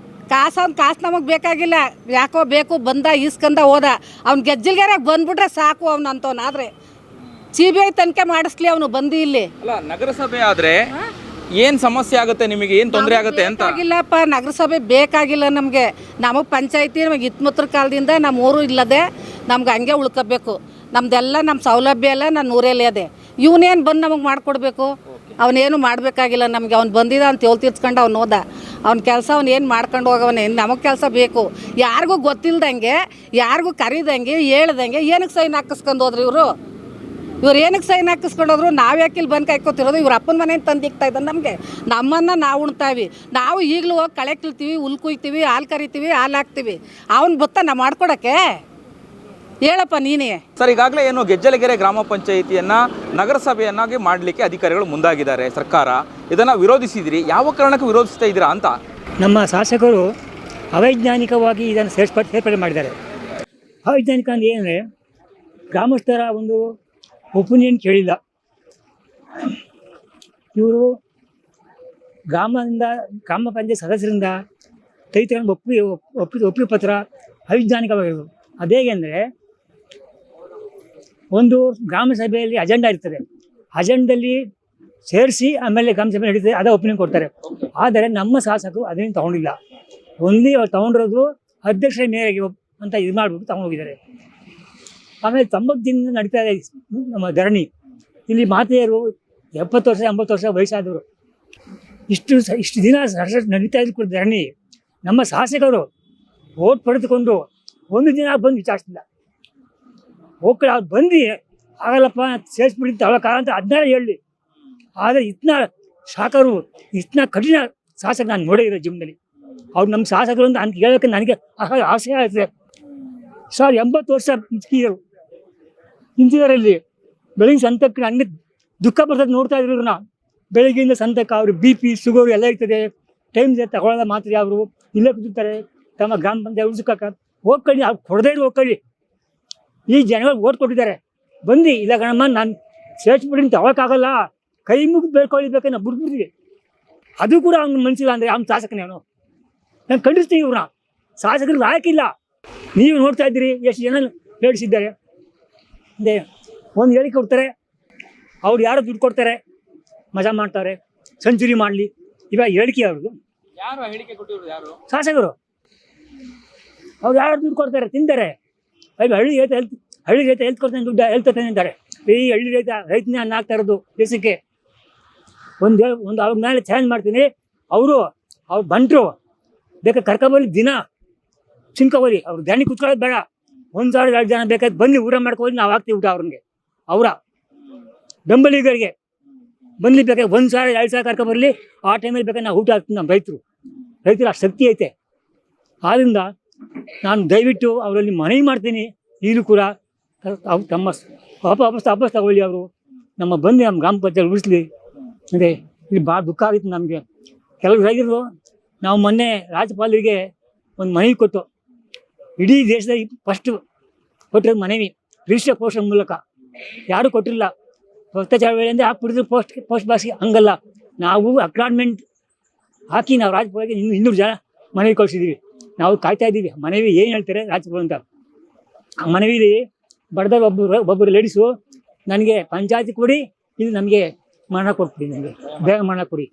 ಕಾಸು ನಮಗೆ ಬೇಕಾಗಿಲ್ಲ, ಯಾಕೋ ಬೇಕು, ಬಂದ ಈಸ್ಕಂದ ಹೋದ. ಅವ್ನು ಗೆಜ್ಜಲ್ಗೆರೆಗೆ ಬಂದ್ಬಿಟ್ರೆ ಸಾಕು ಅವ್ನು ಅಂತವನಾದರೆ. CBI ತನಿಖೆ ಮಾಡಿಸ್ಲಿ ಅವನು ಬಂದು ಇಲ್ಲಿ. ಅಲ್ಲ, ನಗರಸಭೆ ಆದ್ರೆ ಏನು ಸಮಸ್ಯೆ ಆಗುತ್ತೆ ನಿಮಗೆ? ಏನು ತೊಂದರೆ ಆಗುತ್ತೆ ಅಂತ? ಬೇಕಾಗಿಲ್ಲಪ್ಪ, ನಗರಸಭೆ ಬೇಕಾಗಿಲ್ಲ ನಮಗೆ. ನಮಗೆ ಪಂಚಾಯಿತಿ ನಮಗೆ ಇತ್ಮತ್ರ ಕಾಲದಿಂದ ನಮ್ಮ ಊರು ಇಲ್ಲದೆ ನಮ್ಗೆ ಹಂಗೆ ಉಳ್ಕೋಬೇಕು. ನಮ್ದೆಲ್ಲ ನಮ್ಮ ಸೌಲಭ್ಯ ಎಲ್ಲ ನನ್ನ ಊರಲ್ಲಿ ಅದೇ. ಇವನೇನು ಬಂದು ನಮಗೆ ಮಾಡಿಕೊಡ್ಬೇಕು? ಅವನೇನು ಮಾಡಬೇಕಾಗಿಲ್ಲ ನಮಗೆ. ಅವ್ನು ಬಂದಿದ್ದ ಅಂತ ತೀರ್ಸ್ಕೊಂಡು ಅವ್ನು ಹೋದ. ಅವ್ನ ಕೆಲಸ ಅವ್ನು ಏನು ಮಾಡ್ಕೊಂಡು ಹೋಗವನೇ. ನಮಗೆ ಕೆಲಸ ಬೇಕು. ಯಾರಿಗೂ ಗೊತ್ತಿಲ್ದಂಗೆ, ಯಾರಿಗೂ ಕರೀದಂಗೆ, ಹೇಳ್ದಂಗೆ ಏನಕ್ಕೆ ಸೈನ್ ಹಾಕಿಸ್ಕೊಂಡು ಹೋದ್ರಿ ಇವರು ಏನಕ್ಕೆ ಸೈನ್ ಹಾಕಿಸ್ಕೊಂಡು ಹೋದ್ರು? ನಾವು ಯಾಕೆ ಇಲ್ಲಿ ಬಂದು ಕಾಯ್ಕೋತಿರೋದು? ಇವ್ರ ಅಪ್ಪನ ಮನೆಯಿಂದ ತಂದಿಕ್ತಾ ಇದ್ದಾನೆ ನಮಗೆ. ನಮ್ಮನ್ನು ನಾವು ಉಣ್ತಾವಿ. ನಾವು ಈಗಲೂ ಹೋಗಿ ಕಳೆ ಕೀಳ್ತೀವಿ, ಹುಲ್ ಕುಯ್ತೀವಿ, ಹಾಲು ಕರಿತೀವಿ, ಹಾಲು ಹಾಕ್ತೀವಿ. ಅವ್ನು ಬತ್ತಾನ ಮಾಡ್ಕೊಡೋಕ್ಕೆ? ಹೇಳಪ್ಪ ನೀನೇ. ಸರ್, ಈಗಾಗಲೇ ಏನು ಗೆಜ್ಜಲಗೆರೆ ಗ್ರಾಮ ಪಂಚಾಯಿತಿಯನ್ನು ನಗರಸಭೆಯನ್ನಾಗಿ ಮಾಡಲಿಕ್ಕೆ ಅಧಿಕಾರಿಗಳು ಮುಂದಾಗಿದ್ದಾರೆ. ಸರ್ಕಾರ ಇದನ್ನು ವಿರೋಧಿಸಿದಿರಿ. ಯಾವ ಕಾರಣಕ್ಕೆ ವಿರೋಧಿಸ್ತಾ ಇದ್ದೀರಾ ಅಂತ? ನಮ್ಮ ಶಾಸಕರು ಅವೈಜ್ಞಾನಿಕವಾಗಿ ಇದನ್ನು ಸೇರ್ಪಡೆ ಮಾಡಿದ್ದಾರೆ. ಅವೈಜ್ಞಾನಿಕ ಅಂದರೆ ಏನಂದರೆ, ಗ್ರಾಮಸ್ಥರ ಒಂದು ಒಪಿನಿಯನ್ ಕೇಳಿಲ್ಲ. ಇವರು ಗ್ರಾಮ ಪಂಚಾಯತ್ ಸದಸ್ಯರಿಂದ ತೆಗೆದುಕೊಂಡು ಒಪ್ಪಿಗೆ ಪತ್ರ ಅವೈಜ್ಞಾನಿಕವಾಗಿರೋದು. ಅದೇಗೆಂದರೆ, ಒಂದು ಗ್ರಾಮ ಸಭೆಯಲ್ಲಿ ಅಜೆಂಡಾ ಇರ್ತದೆ, ಅಜೆಂಡಲ್ಲಿ ಸೇರಿಸಿ ಆಮೇಲೆ ಗ್ರಾಮ ಸಭೆ ನಡೀತದೆ, ಅದೇ ಒಪಿನಿಯನ್ ಕೊಡ್ತಾರೆ. ಆದರೆ ನಮ್ಮ ಶಾಸಕರು ಅದನ್ನು ತಗೊಂಡಿಲ್ಲ. ಒಂದೇ ಅವ್ರು ತಗೊಂಡಿರೋದು ಅಧ್ಯಕ್ಷರ ಮೇರೆಗೆ ಅಂತ ಇದು ಮಾಡ್ಬಿಟ್ಟು ತಗೊಂಡೋಗಿದ್ದಾರೆ. ಆಮೇಲೆ 90 ದಿನದಿಂದ ನಡೀತಾ ಇದೆ ನಮ್ಮ ಧರಣಿ. ಇಲ್ಲಿ ಮಾತೆಯರು 70 ವರ್ಷ 80 ವರ್ಷ ವಯಸ್ಸಾದವರು ಇಷ್ಟು ದಿನ ನಡೀತಾ ಇದ್ದು ಧರಣಿ. ನಮ್ಮ ಶಾಸಕರು ಓಟ್ ಪಡೆದುಕೊಂಡು ಒಂದು ದಿನ ಬಂದು ವಿಚಾರಿಸಿಲ್ಲ. ಹೋಗ್ಕಡೆ ಅವ್ರು ಬಂದು ಆಗಲ್ಲಪ್ಪ ಸೇರಿಸ್ಬಿಡಿ ತಗೊಳಕ್ಕಾಗ ಅಂತ 16 ಹೇಳಿ. ಆದರೆ ಇತ್ನ ಶಾಸಕರು ಇತ್ನ ಕಠಿಣ ಶಾಸಕ ನಾನು ನೋಡಿರೋ ಜೀವನದಲ್ಲಿ. ಅವ್ರು ನಮ್ಮ ಶಾಸಕರು ಅಂತ ಅಂತ ಹೇಳೋಕ್ಕೆ ನನಗೆ ಆಸೆ ಆಗುತ್ತೆ. ಸರ್ 80 ವರ್ಷ ನಿಂತಿದ್ದಾರಲ್ಲಿ ಬೆಳಗ್ಗೆ ಸಂತಕ್ಕೆ ನನಗೆ ದುಃಖ ಬರ್ತದೆ ನೋಡ್ತಾ ಇದ್ರು ಇವ್ರನ್ನ. ಬೆಳಗ್ಗೆಯಿಂದ ಸಂತಕ್ಕೆ ಅವರು BP ಶುಗರು ಎಲ್ಲ ಇರ್ತದೆ, ಟೈಮ್ ತಗೊಳ್ಳೋದ ಮಾತ್ರ ಅವರು ಇಲ್ಲೇ ಕೂತಿರ್ತಾರೆ. ತಮ್ಮ ಗ್ರಾಮ ಪಂಚಾಯತ್ ಉಳಿಸ್ಕೊಕ್ಕ ಹೋಗ್ಕೊಳ್ಳಿ, ಅವ್ರು ಕೊಡದೇ ಇರೋ ಹೋಗ್ಕೊಳ್ಳಿ. ಈ ಜನಗಳು ಓಟ್ ಕೊಟ್ಟಿದ್ದಾರೆ ಬಂದು ಇಲ್ಲ ಗಣಮ್ಮ ನಾನು ಸೇರಿಸ್ಬಿಡಿ ತಗೊಳಕ್ಕಾಗಲ್ಲ, ಕೈ ಮುಗಿದು ಬೇಡ್ಕೊಳ್ಳಿಬೇಕೆ ನಾವು ಬಿಡ್ಬಿಡ್ತೀವಿ. ಅದು ಕೂಡ ಅವ್ನು ಮನಸ್ಸಿಲ್ಲ ಅಂದರೆ ಅವ್ನ ಶಾಸಕನೇ ಅವನು. ನಾನು ಖಂಡಿಸ್ತೀವಿ ಇವ್ರನ್ನ. ಶಾಸಕರು ಲಾಯಕ್ಕಿಲ್ಲ. ನೀವು ನೋಡ್ತಾ ಇದ್ದೀರಿ ಎಷ್ಟು ಜನ ಹೇಳಿಸಿದ್ದಾರೆ. ಅದೇ ಒಂದು ಹೇಳಿಕೆ ಕೊಡ್ತಾರೆ, ಅವ್ರು ಯಾರೋ ದುಡ್ಡು ಕೊಡ್ತಾರೆ, ಮಜಾ ಮಾಡ್ತಾರೆ, ಸೆಂಚುರಿ ಮಾಡಲಿ. ಇವಾಗ ಹೇಳಿಕೆ ಅವ್ರದ್ದು. ಯಾರು ಹೇಳಿಕೆ ಕೊಟ್ಟಿರೋದು? ಯಾರು? ಶಾಸಕರು. ಅವ್ರು ಯಾರು ದುಡ್ಡು ಕೊಡ್ತಾರೆ, ತಿಂತಾರೆ. ಹಳ್ಳಿ ರೈತ ಹೆಲ್ತ್ ಕೊಡ್ತಾನೆ, ದುಡ್ಡು ಹೆಲ್ತ್ ಕೊಡ್ತಾನೆ ಅಂತಾರೆ. ಈ ಹಳ್ಳಿ ರೈತನೇ ಅನ್ನ ಆಗ್ತಾ ಇರೋದು ದೇಶಕ್ಕೆ. ಒಂದು ಅವ್ರ ಮೇಲೆ ಚಾಲೆಂಜ್ ಮಾಡ್ತೀನಿ. ಅವ್ರು ಬಂಟರು ಬೇಕಾದ್ರೆ ಕರ್ಕೊಬಲ್ಲಿ ದಿನ ಚಿನ್ಕೋಬರಿ. ಅವ್ರು ಧರಣಿ ಕುತ್ಕೊಳ್ಳೋದು ಬೇಡ. 1,000 ಜನ ಬೇಕಾದ್ರೆ ಬನ್ನಿ ಊಟ ಮಾಡ್ಕೋಬೋದು, ನಾವು ಹಾಕ್ತೀವಿ ಊಟ ಅವ್ರಿಗೆ. ಅವರ ಬೆಂಬಲಿಗರಿಗೆ ಬನ್ನಿ ಬೇಕಾದ್ರೆ 1,000 2,000 ಕರ್ಕೊಬರಲಿ. ಆ ಟೈಮಲ್ಲಿ ಬೇಕಾದ್ರೆ ನಾವು ಊಟ ಹಾಕ್ತೀವಿ. ನಮ್ಮ ರೈತರು ಅಷ್ಟು ಶಕ್ತಿ ಐತೆ. ಆದ್ದರಿಂದ ನಾನು ದಯವಿಟ್ಟು ಅವರಲ್ಲಿ ಮನವಿ ಮಾಡ್ತೀನಿ. ಈಗಲೂ ಕೂಡ ಅವ್ರು ತಮ್ಮ ವಾಪಸ್ ತಗೊಳ್ಳಿ. ಅವರು ನಮ್ಮ ಬಂದು ನಮ್ಮ ಗ್ರಾಮ ಪಂಚಾಯತ್ ಉಳಿಸ್ಲಿ. ಅದೇ ಇಲ್ಲಿ ಭಾಳ ದುಃಖ ಆಗಿತ್ತು ನಮಗೆ. ಕೆಲವು ರೈತರು ನಾವು ಮೊನ್ನೆ ರಾಜ್ಯಪಾಲರಿಗೆ ಒಂದು ಮನವಿ ಕೊಟ್ಟು, ಇಡೀ ದೇಶದಲ್ಲಿ ಫಸ್ಟ್ ಕೊಟ್ಟಿರೋದು ಮನವಿ ರಿಜಿಸ್ಟರ್ ಪೋಸ್ಟ್ ಮೂಲಕ. ಯಾರೂ ಕೊಟ್ಟಿರಲಿಲ್ಲ. ಭ್ರಷ್ಟಾಚಾರ ವೇಳೆಯಿಂದ ಹಾಕ್ಬಿಟ್ಟಿದ್ರು ಪೋಸ್ಟ್ ಬಾಕ್ಸ್ಗೆ. ಹಂಗಲ್ಲ, ನಾವು ಅಕ್ನಾಲೆಜ್ಮೆಂಟ್ ಹಾಕಿ ನಾವು ರಾಜ್ಯಪಾಲರಿಗೆ 200 ಜನ ಮನವಿ ಕಳಿಸಿದ್ದೀವಿ. ನಾವು ಕಾಯ್ತಾ ಇದ್ದೀವಿ ಮನವಿ ಏನು ಹೇಳ್ತಾರೆ ರಾಜ್ಯಪಾಲ ಅಂತ. ಆ ಮನವಿಲಿ ಬಡ್ದಾಗ ಒಬ್ಬರು ಲೇಡೀಸು ನನಗೆ ಪಂಚಾಯತಿ ಕೊಡಿ, ಇದು ನಮಗೆ ಮರಣ ಕೊಟ್ಬಿಡಿ, ನನಗೆ ಬೇಗ ಮರಣ ಕೊಡಿ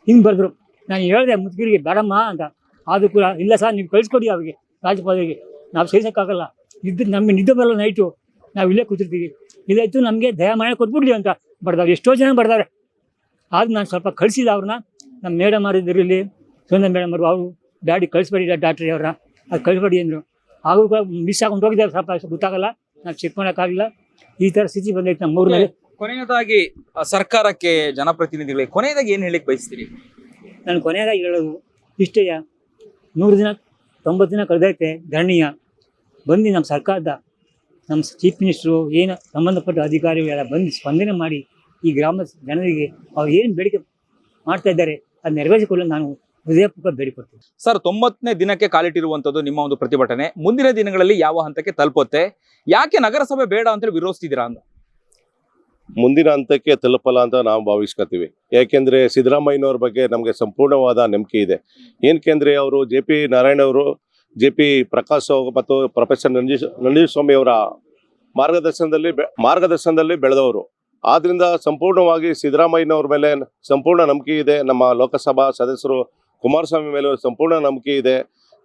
ಹಿಂಗೆ ಬರೆದ್ರು. ನಾನು ಹೇಳಿದೆ ಮುದುಕಿರಿಗೆ ಬೇಡಮ್ಮ ಅಂತ. ಆದರೂ ಕೂಡ ಇಲ್ಲ ಸರ್ ನೀವು ಕಳಿಸ್ಕೊಡಿ ಅವ್ರಿಗೆ, ರಾಜ್ಯಪಾಲರಿಗೆ. ನಾವು ಸೇರಿಸೋಕ್ಕಾಗಲ್ಲ, ನಮಗೆ ನಿದ್ದೆ ಬರಲ್ಲ ನೈಟು, ನಾವು ಇಲ್ಲೇ ಕೂತಿರ್ತೀವಿ. ಇದಾಯ್ತು ನಮಗೆ ದಯಮಾಡಿ ಕೊಟ್ಬಿಡ್ಲಿ ಅಂತ ಬಡ್ದವ್ರು. ಎಷ್ಟೋ ಜನ ಬಡ್ದವ್ರೆ. ಆದರೂ ನಾನು ಸ್ವಲ್ಪ ಕಳಿಸಿಲ್ಲ ಅವ್ರನ್ನ. ನಮ್ಮ ಮೇಡಮ್ ಅವರಿದ್ದರು ಇಲ್ಲಿ, ಸುಂದರ ಮೇಡಮ್ ಅವರು, ಅವರು ಡ್ಯಾಡಿ ಕಳಿಸ್ಬೇಡಿ ಡಾಕ್ಟ್ರಿ ಅವ್ರನ್ನ, ಅದು ಕಳಿಸ್ಬೇಡಿ ಅಂದರು. ಹಾಗೂ ಕೂಡ ಮಿಸ್ ಆಗೊಂಡು ಹೋಗಿದ್ದಾರೆ. ಸ್ವಲ್ಪ ಗೊತ್ತಾಗಲ್ಲ, ನಾವು ಚೆಕ್ ಮಾಡೋಕ್ಕಾಗಲಿಲ್ಲ. ಈ ಥರ ಸ್ಥಿತಿ ಬಂದೈತೆ ನಮ್ಮ ಊರಿನಲ್ಲಿ. ಕೊನೆಯದಾಗಿ ಸರ್ಕಾರಕ್ಕೆ, ಜನಪ್ರತಿನಿಧಿಗಳಿಗೆ ಕೊನೆಯದಾಗಿ ಏನು ಹೇಳಿಕ್ಕೆ ಬಯಸ್ತೀರಿ? ನಾನು ಕೊನೆಯದಾಗಿ ಹೇಳೋದು ಇಷ್ಟೇ. 100 ದಿನ 90 ದಿನ ಕಳೆದೈತೆ ಧರಣಿಯ. ಬಂದು ನಮ್ಮ ಸರ್ಕಾರದ, ನಮ್ಮ ಚೀಫ್ ಮಿನಿಸ್ಟ್ರು, ಏನು ಸಂಬಂಧಪಟ್ಟ ಅಧಿಕಾರಿಗಳೆಲ್ಲ ಬಂದು ಸ್ಪಂದನೆ ಮಾಡಿ ಈ ಗ್ರಾಮದ ಜನರಿಗೆ ಅವ್ರು ಏನು ಬೇಡಿಕೆ ಮಾಡ್ತಾ ಇದ್ದಾರೆ ಅದು ನೆರವೇರಿಸಿಕೊಳ್ಳಲು ನಾನು ಹೃದಯಪೂರ್ವಕ ಬೇಡಿಕೊಡ್ತೀನಿ. ಸರ್, 90ನೇ ದಿನಕ್ಕೆ ಕಾಲಿಟ್ಟಿರುವಂಥದ್ದು ನಿಮ್ಮ ಒಂದು ಪ್ರತಿಭಟನೆ ಮುಂದಿನ ದಿನಗಳಲ್ಲಿ ಯಾವ ಹಂತಕ್ಕೆ ತಲುಪುತ್ತೆ? ಯಾಕೆ ನಗರಸಭೆ ಬೇಡ ಅಂತೇಳಿ ವಿರೋಧಿಸ್ತಿದ್ದೀರಾ ಅಂತ? ಮುಂದಿನ ಹಂತಕ್ಕೆ ತಲುಪಲ್ಲ ಅಂತ ನಾವು ಭಾವಿಸ್ಕೊತೀವಿ. ಯಾಕೆಂದರೆ ಸಿದ್ದರಾಮಯ್ಯನವ್ರ ಬಗ್ಗೆ ನಮಗೆ ಸಂಪೂರ್ಣವಾದ ನಂಬಿಕೆ ಇದೆ. ಏನಕ್ಕೆಂದರೆ ಅವರು JP ನಾರಾಯಣ ಅವರು, JP ಪ್ರಕಾಶ್ ಮತ್ತು ಪ್ರೊಫೆಸರ್ ನಂಜುಸ್ವಾಮಿ ಅವರ ಮಾರ್ಗದರ್ಶನದಲ್ಲಿ ಬೆಳೆದವರು. ಆದ್ದರಿಂದ ಸಂಪೂರ್ಣವಾಗಿ ಸಿದ್ದರಾಮಯ್ಯನವ್ರ ಮೇಲೆ ಸಂಪೂರ್ಣ ನಂಬಿಕೆ ಇದೆ. ನಮ್ಮ ಲೋಕಸಭಾ ಸದಸ್ಯರು ಕುಮಾರಸ್ವಾಮಿ ಮೇಲೆ ಸಂಪೂರ್ಣ ನಂಬಿಕೆ ಇದೆ.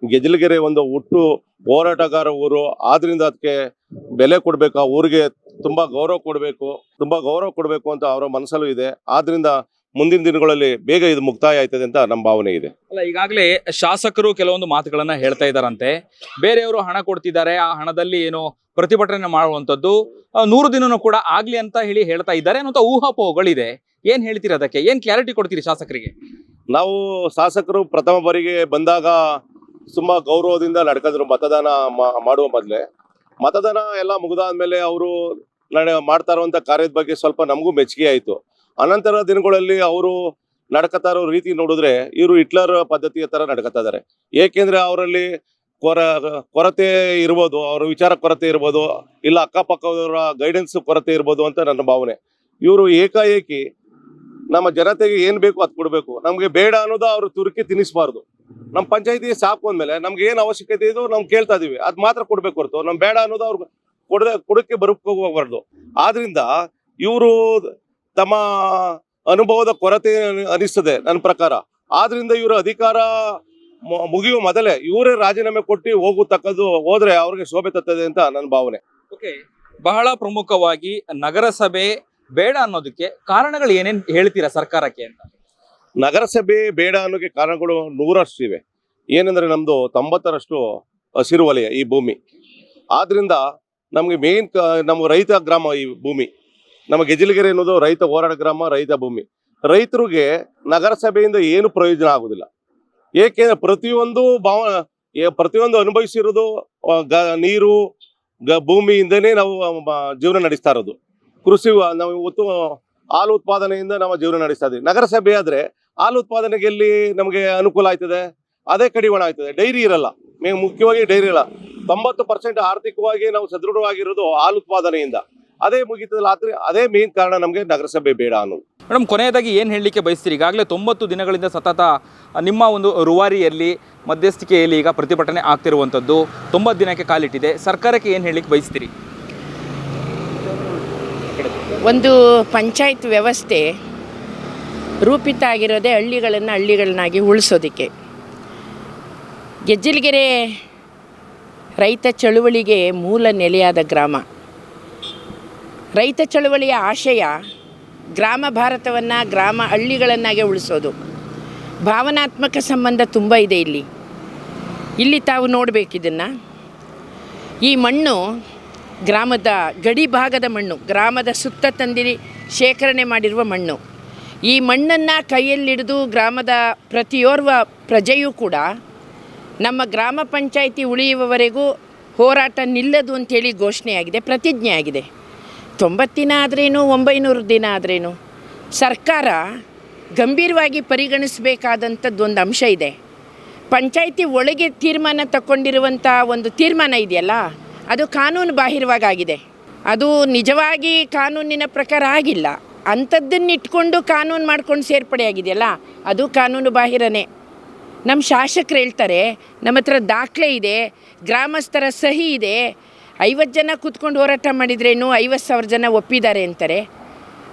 ಗೆಜಲಗೆರೆ ಒಂದು ಹುಟ್ಟು ಹೋರಾಟಗಾರ ಊರು, ಆದ್ರಿಂದ ಅದಕ್ಕೆ ಬೆಲೆ ಕೊಡಬೇಕು, ಆ ಊರಿಗೆ ತುಂಬ ಗೌರವ ಕೊಡಬೇಕು ಅಂತ ಅವರ ಮನಸ್ಸಲ್ಲೂ ಇದೆ. ಆದ್ರಿಂದ ಮುಂದಿನ ದಿನಗಳಲ್ಲಿ ಬೇಗ ಇದು ಮುಕ್ತಾಯ ಆಯ್ತದೆ ಅಂತ ನಮ್ಮ ಭಾವನೆ ಇದೆ. ಅಲ್ಲ, ಈಗಾಗಲೇ ಶಾಸಕರು ಕೆಲವೊಂದು ಮಾತುಗಳನ್ನ ಹೇಳ್ತಾ ಇದ್ದಾರಂತೆ. ಬೇರೆಯವರು ಹಣ ಕೊಡ್ತಿದ್ದಾರೆ, ಆ ಹಣದಲ್ಲಿ ಏನು ಪ್ರತಿಭಟನೆ ಮಾಡುವಂಥದ್ದು 100 ದಿನನೂ ಕೂಡ ಆಗ್ಲಿ ಅಂತ ಹೇಳ್ತಾ ಇದ್ದಾರೆ ಅನ್ನೋ ಊಹಾಪೋಹಗಳಿದೆ. ಏನ್ ಹೇಳ್ತೀರಿ ಅದಕ್ಕೆ? ಏನ್ ಕ್ಲಾರಿಟಿ ಕೊಡ್ತೀರಿ ಶಾಸಕರಿಗೆ? ನಾವು ಶಾಸಕರು ಪ್ರಥಮ ಬಾರಿಗೆ ಬಂದಾಗ ತುಂಬ ಗೌರವದಿಂದ ನಡ್ಕೊಂಡ್ರು. ಮತದಾನ ಮಾಡುವ ಮೊದಲೇ ಮತದಾನ ಎಲ್ಲ ಮುಗಿದಾದ್ಮೇಲೆ ಅವರು ಮಾಡ್ತಾ ಇರುವಂಥ ಕಾರ್ಯದ ಬಗ್ಗೆ ಸ್ವಲ್ಪ ನಮಗೂ ಮೆಚ್ಚುಗೆ ಆಯಿತು. ಅನಂತರ ದಿನಗಳಲ್ಲಿ ಅವರು ನಡ್ಕೊತಾ ಇರೋ ರೀತಿ ನೋಡಿದ್ರೆ ಇವರು ಹಿಟ್ಲರ್ ಪದ್ಧತಿಯ ಥರ ನಡ್ಕೊತಾ ಇದ್ದಾರೆ. ಏಕೆಂದರೆ ಅವರಲ್ಲಿ ಕೊರತೆ ಇರ್ಬೋದು, ಅವರ ವಿಚಾರ ಕೊರತೆ ಇರ್ಬೋದು, ಇಲ್ಲ ಅಕ್ಕಪಕ್ಕದವರ ಗೈಡೆನ್ಸ್ ಕೊರತೆ ಇರ್ಬೋದು ಅಂತ ನನ್ನ ಭಾವನೆ. ಇವರು ಏಕಾಏಕಿ ನಮ್ಮ ಜನತೆಗೆ ಏನು ಬೇಕು ಅದು ಕೊಡಬೇಕು, ನಮಗೆ ಬೇಡ ಅನ್ನೋದು ಅವರು ತುರುಕಿ ತಿನ್ನಿಸಬಾರ್ದು. ನಮ್ಮ ಪಂಚಾಯತಿ ಸಾಕು ಅಂದಮೇಲೆ ನಮ್ಗೆ ಏನು ಅವಶ್ಯಕತೆ ಇದೋ ನಾವು ಕೇಳ್ತಾ ಇದೀವಿ, ಅದು ಮಾತ್ರ ಕೊಡಬೇಕು ಹೊರತು ನಮ್ಗೆ ಬೇಡ ಅನ್ನೋದು ಅವ್ರಿಗೆ ಕೊಡಕ್ಕೆ ಹೋಗಬಾರ್ದು. ಆದ್ರಿಂದ ಇವರು ತಮ್ಮ ಅನುಭವದ ಕೊರತೆ ಅನಿಸ್ತದೆ ನನ್ನ ಪ್ರಕಾರ. ಆದ್ರಿಂದ ಇವರ ಅಧಿಕಾರ ಮುಗಿಯುವ ಮೊದಲೇ ಇವರೇ ರಾಜೀನಾಮೆ ಕೊಟ್ಟು ಹೋಗುತ್ತಕ್ಕದ್ದು ಹೋದ್ರೆ ಅವ್ರಿಗೆ ಶೋಭೆ ತತ್ತದೆ ಅಂತ ನನ್ನ ಭಾವನೆ. ಓಕೆ, ಬಹಳ ಪ್ರಮುಖವಾಗಿ ನಗರಸಭೆ ಬೇಡ ಅನ್ನೋದಕ್ಕೆ ಕಾರಣಗಳು ಏನೇನು ಹೇಳ್ತೀರಾ ಸರ್ಕಾರಕ್ಕೆ ಅಂತ? ನಗರಸಭೆ ಬೇಡ ಅನ್ನೋಕೆ ಕಾರಣಗಳು 100ರಷ್ಟು ಇವೆ. ಏನಂದ್ರೆ ನಮ್ದು 90ರಷ್ಟು ಹಸಿರು ವಲಯ ಈ ಭೂಮಿ. ಆದ್ರಿಂದ ನಮ್ಗೆ ಮೇನ್ ನಮ್ಮ ರೈತ ಗ್ರಾಮ ಈ ಭೂಮಿ. ನಮ್ಮ ಗೆಜ್ಜಿಲಗೆರೆ ಅನ್ನೋದು ರೈತ ಹೋರಾಟ ಗ್ರಾಮ, ರೈತ ಭೂಮಿ. ರೈತರಿಗೆ ನಗರಸಭೆಯಿಂದ ಏನು ಪ್ರಯೋಜನ ಆಗುದಿಲ್ಲ. ಏಕೆಂದ್ರೆ ಪ್ರತಿಯೊಂದು ಅನುಭವಿಸಿರೋದು ನೀರು ಭೂಮಿಯಿಂದನೇ ನಾವು ಜೀವನ ನಡೆಸ್ತಾ ಇರೋದು. ಕೃಷಿ ನಾವು ಇವತ್ತು ಹಾಲು ಉತ್ಪಾದನೆಯಿಂದ ನಾವು ಜೀವನ ನಡೆಸ್ತಾ ಇದ್ದೀವಿ. ನಗರಸಭೆ ಆದ್ರೆ ಹಾಲು ಉತ್ಪಾದನೆಗೆ ಎಲ್ಲಿ ನಮಗೆ ಅನುಕೂಲ ಆಯ್ತದೆ? ಅದೇ ಕಡಿವಾಣ ಆಯ್ತದೆ. ಡೈರಿ ಇರಲ್ಲ, ಮುಖ್ಯವಾಗಿ ಡೈರಿ ಇಲ್ಲ. 90% ಆರ್ಥಿಕವಾಗಿ ನಾವು ಸದೃಢವಾಗಿರೋದು ಹಾಲು ಉತ್ಪಾದನೆಯಿಂದ. ಅದೇ ಮುಗಿತದಲ್ಲ. ಆದ್ರೆ ಅದೇ ಮೇನ್ ಕಾರಣ ನಮಗೆ ನಗರಸಭೆ ಬೇಡ ಅನ್ನೋದು. ಮೇಡಮ್, ಕೊನೆಯದಾಗಿ ಏನು ಹೇಳಲಿಕ್ಕೆ ಬಯಸ್ತೀರಿ? ಈಗಾಗಲೇ 90 ದಿನಗಳಿಂದ ಸತತ ನಿಮ್ಮ ಒಂದು ರೂವಾರಿಯಲ್ಲಿ ಮಧ್ಯಸ್ಥಿಕೆಯಲ್ಲಿ ಈಗ ಪ್ರತಿಭಟನೆ ಆಗ್ತಿರುವಂಥದ್ದು 90 ದಿನಕ್ಕೆ ಕಾಲಿಟ್ಟಿದೆ. ಸರ್ಕಾರಕ್ಕೆ ಏನು ಹೇಳಲಿಕ್ಕೆ ಬಯಸ್ತೀರಿ? ಒಂದು ಪಂಚಾಯತ್ ವ್ಯವಸ್ಥೆ ರೂಪಿತ ಆಗಿರೋದೇ ಹಳ್ಳಿಗಳನ್ನಾಗಿ ಉಳಿಸೋದಕ್ಕೆ. ಗೆಜ್ಜಿಲಗೆರೆ ರೈತ ಚಳುವಳಿಗೆ ಮೂಲ ನೆಲೆಯಾದ ಗ್ರಾಮ. ರೈತ ಚಳುವಳಿಯ ಆಶಯ ಗ್ರಾಮ ಭಾರತವನ್ನು, ಗ್ರಾಮ ಹಳ್ಳಿಗಳನ್ನಾಗೆ ಉಳಿಸೋದು. ಭಾವನಾತ್ಮಕ ಸಂಬಂಧ ತುಂಬ ಇದೆ ಇಲ್ಲಿ ತಾವು ನೋಡಬೇಕಿದನ್ನು. ಈ ಮಣ್ಣು ಗ್ರಾಮದ ಗಡಿ ಭಾಗದ ಮಣ್ಣು, ಗ್ರಾಮದ ಸುತ್ತ ತಂದಿರಿ ಶೇಖರಣೆ ಮಾಡಿರುವ ಮಣ್ಣು. ಈ ಮಣ್ಣನ್ನು ಕೈಯಲ್ಲಿಡಿದು ಗ್ರಾಮದ ಪ್ರತಿಯೋರ್ವ ಪ್ರಜೆಯೂ ಕೂಡ ನಮ್ಮ ಗ್ರಾಮ ಪಂಚಾಯಿತಿ ಉಳಿಯುವವರೆಗೂ ಹೋರಾಟ ನಿಲ್ಲದು ಅಂಥೇಳಿ ಘೋಷಣೆಯಾಗಿದೆ, ಪ್ರತಿಜ್ಞೆ ಆಗಿದೆ. 90 ದಿನ ಆದ್ರೇನು, 900 ದಿನ ಆದ್ರೇನು, ಸರ್ಕಾರ ಗಂಭೀರವಾಗಿ ಪರಿಗಣಿಸಬೇಕಾದಂಥದ್ದು ಒಂದು ಅಂಶ ಇದೆ. ಪಂಚಾಯಿತಿ ಒಳಗೆ ತೀರ್ಮಾನ ತಗೊಂಡಿರುವಂಥ ಒಂದು ತೀರ್ಮಾನ ಇದೆಯಲ್ಲ, ಅದು ಕಾನೂನು ಬಾಹಿರವಾಗಿದೆ. ಅದು ನಿಜವಾಗಿ ಕಾನೂನಿನ ಪ್ರಕಾರ ಆಗಿಲ್ಲ. ಅಂಥದ್ದನ್ನು ಇಟ್ಕೊಂಡು ಕಾನೂನು ಮಾಡ್ಕೊಂಡು ಸೇರ್ಪಡೆ ಆಗಿದೆಯಲ್ಲ, ಅದು ಕಾನೂನು ಬಾಹಿರನೇ. ನಮ್ಮ ಶಾಸಕರು ಹೇಳ್ತಾರೆ, ನಮ್ಮ ಹತ್ರ ದಾಖಲೆ ಇದೆ, ಗ್ರಾಮಸ್ಥರ ಸಹಿ ಇದೆ, 50 ಜನ ಕೂತ್ಕೊಂಡು ಹೋರಾಟ ಮಾಡಿದ್ರೇನು 50,000 ಜನ ಒಪ್ಪಿದ್ದಾರೆ ಅಂತಾರೆ.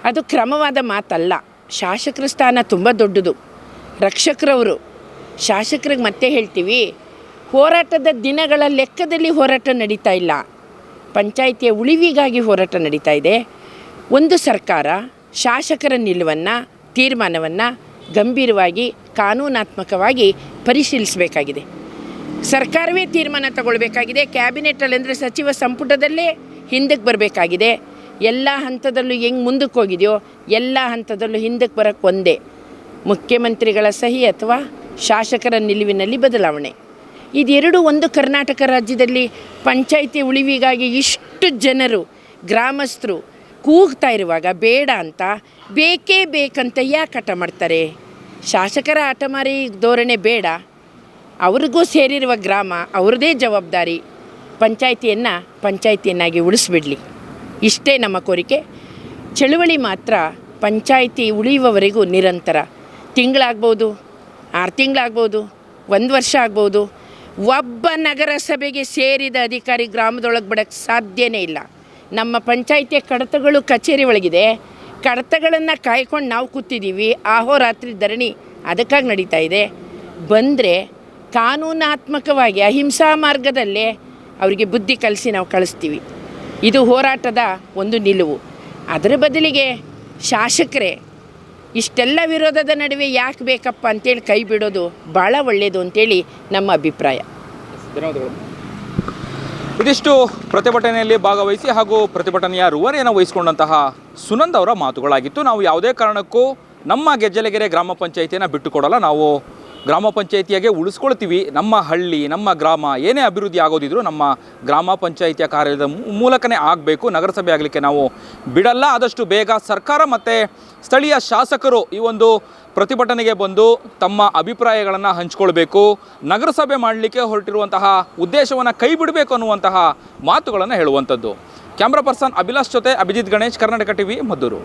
ಅದು ಕ್ರಮವಾದ ಮಾತಲ್ಲ. ಶಾಸಕರ ಸ್ಥಾನ ತುಂಬ ದೊಡ್ಡದು, ರಕ್ಷಕರವರು. ಶಾಸಕರಿಗೆ ಮತ್ತೆ ಹೇಳ್ತೀವಿ, ಹೋರಾಟದ ದಿನಗಳ ಲೆಕ್ಕದಲ್ಲಿ ಹೋರಾಟ ನಡೀತಾ ಇಲ್ಲ, ಪಂಚಾಯಿತಿಯ ಉಳಿವಿಗಾಗಿ ಹೋರಾಟ ನಡೀತಾ ಇದೆ. ಒಂದು ಸರ್ಕಾರ ಶಾಸಕರ ನಿಲುವನ್ನು, ತೀರ್ಮಾನವನ್ನು ಗಂಭೀರವಾಗಿ ಕಾನೂನಾತ್ಮಕವಾಗಿ ಪರಿಶೀಲಿಸಬೇಕಾಗಿದೆ. ಸರ್ಕಾರವೇ ತೀರ್ಮಾನ ತಗೊಳ್ಬೇಕಾಗಿದೆ. ಕ್ಯಾಬಿನೆಟಲ್ಲಿ ಅಂದರೆ ಸಚಿವ ಸಂಪುಟದಲ್ಲೇ ಹಿಂದಕ್ಕೆ ಬರಬೇಕಾಗಿದೆ. ಎಲ್ಲ ಹಂತದಲ್ಲೂ ಹೆಂಗೆ ಮುಂದಕ್ಕೆ ಹೋಗಿದೆಯೋ ಎಲ್ಲ ಹಂತದಲ್ಲೂ ಹಿಂದಕ್ಕೆ ಬರೋಕ್ಕೆ ಒಂದೇ, ಮುಖ್ಯಮಂತ್ರಿಗಳ ಸಹಿ ಅಥವಾ ಶಾಸಕರ ನಿಲುವಿನಲ್ಲಿ ಬದಲಾವಣೆ. ಇದೆರಡು ಒಂದು ಕರ್ನಾಟಕ ರಾಜ್ಯದಲ್ಲಿ ಪಂಚಾಯಿತಿ ಉಳಿವಿಗಾಗಿ ಇಷ್ಟು ಜನರು ಗ್ರಾಮಸ್ಥರು ಕೂಗ್ತಾ ಇರುವಾಗ ಬೇಡ ಅಂತ, ಬೇಕೇ ಬೇಕಂತ ಯಾಕೆ ಹಠ ಮಾಡ್ತಾರೆ? ಶಾಸಕರ ಹಠಮಾರಿ ಧೋರಣೆ ಬೇಡ. ಅವ್ರಿಗೂ ಸೇರಿರುವ ಗ್ರಾಮ ಅವ್ರದ್ದೇ ಜವಾಬ್ದಾರಿ. ಪಂಚಾಯಿತಿಯನ್ನಾಗಿ ಉಳಿಸ್ಬಿಡಲಿ, ಇಷ್ಟೇ ನಮ್ಮ ಕೋರಿಕೆ. ಚಳುವಳಿ ಮಾತ್ರ ಪಂಚಾಯಿತಿ ಉಳಿಯುವವರೆಗೂ ನಿರಂತರ. ತಿಂಗಳಾಗ್ಬೋದು, 6 ತಿಂಗಳಾಗ್ಬೋದು, 1 ವರ್ಷ ಆಗ್ಬೋದು. ಒಬ್ಬ ನಗರಸಭೆಗೆ ಸೇರಿದ ಅಧಿಕಾರಿ ಗ್ರಾಮದೊಳಗೆ ಬಿಡೋಕ್ಕೆ ಸಾಧ್ಯನೇ ಇಲ್ಲ. ನಮ್ಮ ಪಂಚಾಯಿತಿಯ ಕಡತಗಳು ಕಚೇರಿ ಒಳಗಿದೆ. ಕಡತಗಳನ್ನು ಕಾಯ್ಕೊಂಡು ನಾವು ಕೂತಿದ್ದೀವಿ. ಅಹೋರಾತ್ರಿ ಧರಣಿ ಅದಕ್ಕಾಗಿ ನಡೀತಾ ಇದೆ. ಬಂದರೆ ಕಾನೂನಾತ್ಮಕವಾಗಿ ಅಹಿಂಸಾ ಮಾರ್ಗದಲ್ಲೇ ಅವರಿಗೆ ಬುದ್ಧಿ ಕಲಿಸಿ ನಾವು ಕಳಿಸ್ತೀವಿ. ಇದು ಹೋರಾಟದ ಒಂದು ನಿಲುವು. ಅದರ ಬದಲಿಗೆ ಶಾಸಕರೇ ಇಷ್ಟೆಲ್ಲ ವಿರೋಧದ ನಡುವೆ ಯಾಕೆ ಬೇಕಪ್ಪ ಅಂತೇಳಿ ಕೈ ಬಿಡೋದು ಭಾಳ ಒಳ್ಳೆಯದು ಅಂತೇಳಿ ನಮ್ಮ ಅಭಿಪ್ರಾಯ. ಧನ್ಯವಾದಗಳು. ಇದಿಷ್ಟು ಪ್ರತಿಭಟನೆಯಲ್ಲಿ ಭಾಗವಹಿಸಿ ಹಾಗೂ ಪ್ರತಿಭಟನೆಯ ರೂವಾರಿಯನ್ನು ವಹಿಸಿಕೊಂಡಂತಹ ಸುನಂದ್ ಅವರ ಮಾತುಗಳಾಗಿತ್ತು. ನಾವು ಯಾವುದೇ ಕಾರಣಕ್ಕೂ ನಮ್ಮ ಗೆಜ್ಜಲಗೆರೆ ಗ್ರಾಮ ಪಂಚಾಯಿತಿಯನ್ನು ಬಿಟ್ಟುಕೊಡಲ್ಲ. ನಾವು ಗ್ರಾಮ ಪಂಚಾಯಿತಿಯಾಗೆ ಉಳಿಸ್ಕೊಳ್ತೀವಿ. ನಮ್ಮ ಹಳ್ಳಿ, ನಮ್ಮ ಗ್ರಾಮ ಏನೇ ಅಭಿವೃದ್ಧಿ ಆಗೋದಿದ್ರು ನಮ್ಮ ಗ್ರಾಮ ಪಂಚಾಯಿತಿಯ ಕಾರ್ಯದ ಮೂಲಕನೇ ಆಗಬೇಕು. ನಗರಸಭೆ ಆಗಲಿಕ್ಕೆ ನಾವು ಬಿಡಲ್ಲ. ಆದಷ್ಟು ಬೇಗ ಸರ್ಕಾರ ಮತ್ತು ಸ್ಥಳೀಯ ಶಾಸಕರು ಈ ಒಂದು ಪ್ರತಿಭಟನೆಗೆ ಬಂದು ತಮ್ಮ ಅಭಿಪ್ರಾಯಗಳನ್ನು ಹಂಚಿಕೊಳ್ಬೇಕು. ನಗರಸಭೆ ಮಾಡಲಿಕ್ಕೆ ಹೊರಟಿರುವಂತಹ ಉದ್ದೇಶವನ್ನು ಕೈ ಬಿಡಬೇಕು ಅನ್ನುವಂತಹ ಮಾತುಗಳನ್ನು ಹೇಳುವಂಥದ್ದು. ಕ್ಯಾಮ್ರಾ ಪರ್ಸನ್ ಅಭಿಲಾಷ್ ಜೊತೆ ಅಭಿಜಿತ್ ಗಣೇಶ್, ಕರ್ನಾಟಕ ಟಿವಿ, ಮದ್ದೂರು.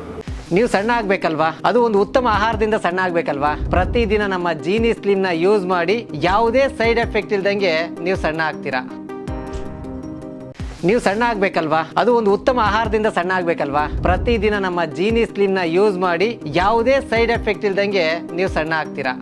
ನೀವು ಸಣ್ಣ ಆಗಬೇಕಲ್ವಾ? ಅದು ಒಂದು ಉತ್ತಮ ಆಹಾರದಿಂದ ಸಣ್ಣ ಆಗಬೇಕಲ್ವಾ? ಪ್ರತಿದಿನ ನಮ್ಮ ಜೀನಿ ಸ್ಲಿಮ್ನ ಯೂಸ್ ಮಾಡಿ ಯಾವುದೇ ಸೈಡ್ ಎಫೆಕ್ಟ್ ಇಲ್ದಂಗೆ ನೀವು ಸಣ್ಣ ಆಗ್ತೀರಾ. ನೀವು ಸಣ್ಣ ಆಗ್ಬೇಕಲ್ವಾ? ಅದು ಒಂದು ಉತ್ತಮ ಆಹಾರದಿಂದ ಸಣ್ಣ ಆಗ್ಬೇಕಲ್ವಾ? ಪ್ರತಿದಿನ ನಮ್ಮ ಜೀನಿ ಸ್ಲಿಮ್ ನ ಯೂಸ್ ಮಾಡಿ ಯಾವುದೇ ಸೈಡ್ ಎಫೆಕ್ಟ್ ಇಲ್ದಂಗೆ ನೀವು ಸಣ್ಣ ಆಗ್ತೀರಾ.